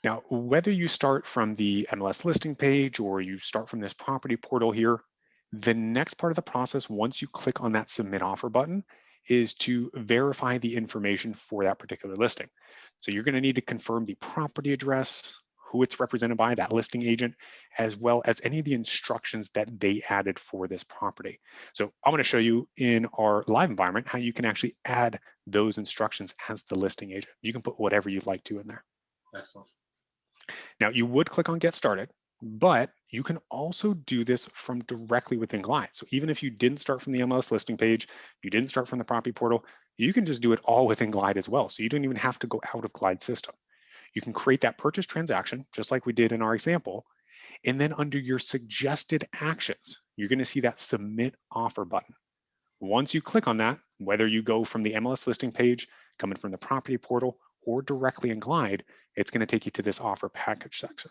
Now, whether you start from the MLS listing page or you start from this property portal here, the next part of the process, once you click on that submit offer button, is to verify the information for that particular listing. So you're going to need to confirm the property address, who it's represented by, that listing agent, as well as any of the instructions that they added for this property. So I'm going to show you in our live environment how you can actually add those instructions as the listing agent. You can put whatever you'd like to in there. Excellent. Now you would click on get started, but you can also do this from directly within Glide. So even if you didn't start from the MLS listing page, you didn't start from the property portal, you can just do it all within Glide as well. So you don't even have to go out of Glide system. You can create that purchase transaction, just like we did in our example. And then under your suggested actions, you're going to see that submit offer button. Once you click on that, whether you go from the MLS listing page, coming from the property portal, or directly in Glide, it's going to take you to this offer package section.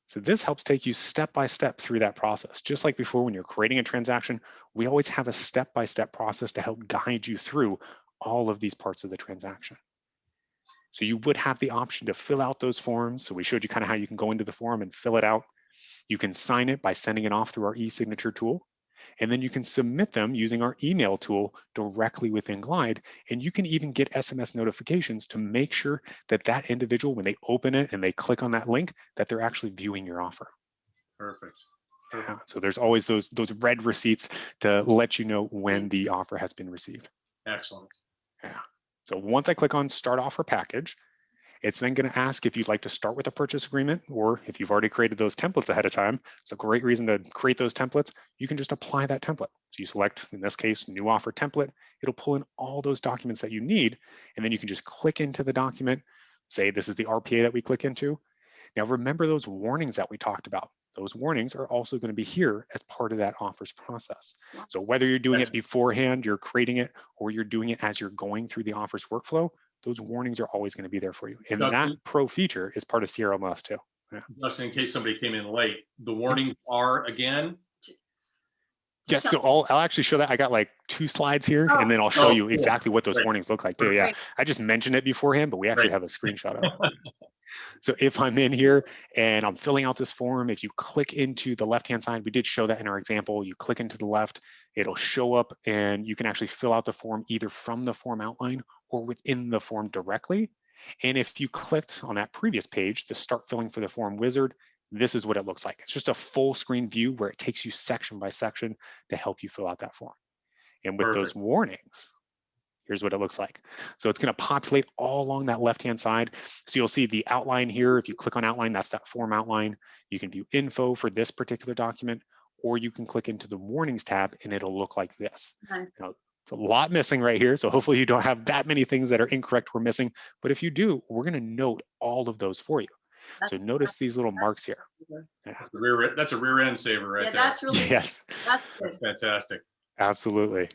So this helps take you step by step through that process. Just like before, when you're creating a transaction, we always have a step-by-step process to help guide you through all of these parts of the transaction. So you would have the option to fill out those forms. So we showed you kind of how you can go into the form and fill it out. You can sign it by sending it off through our e-signature tool. And then you can submit them using our email tool directly within Glide. And you can even get SMS notifications to make sure that that individual, when they open it and they click on that link, that they're actually viewing your offer. Perfect. Yeah, so there's always those red receipts to let you know when the offer has been received. Excellent. Yeah. So once I click on start offer package, it's then going to ask if you'd like to start with a purchase agreement, or if you've already created those templates ahead of time. It's a great reason to create those templates. You can just apply that template. So you select, in this case, new offer template. It'll pull in all those documents that you need, and then you can just click into the document, say this is the RPA that we click into. Now remember those warnings that we talked about. Those warnings are also going to be here as part of that offers process. So whether you're doing it beforehand, you're creating it, or you're doing it as you're going through the offers workflow, those warnings are always going to be there for you. And that pro feature is part of CRMLS too. Yeah. Just in case somebody came in late, the warnings are again? Yes, so I'll actually show that. I got like 2 slides here, and then I'll show you exactly what those warnings look like too. Yeah, I just mentioned it beforehand, but we actually have a screenshot of it. So if I'm in here and I'm filling out this form, if you click into the left-hand side, we did show that in our example, you click into the left, it'll show up and you can actually fill out the form either from the form outline or within the form directly. And if you clicked on that previous page, the start filling for the form wizard, this is what it looks like. It's just a full screen view where it takes you section by section to help you fill out that form. And with those warnings, here's what it looks like. So it's going to populate all along that left-hand side. So you'll see the outline here. If you click on outline, that's that form outline. You can view info for this particular document, or you can click into the warnings tab and it'll look like this. Nice. Now, it's a lot missing right here. So hopefully you don't have that many things that are incorrect or missing. But if you do, we're going to note all of those for you. So notice these little marks here. Yeah. That's a rear end saver right there. That's really yes. That's fantastic. Absolutely.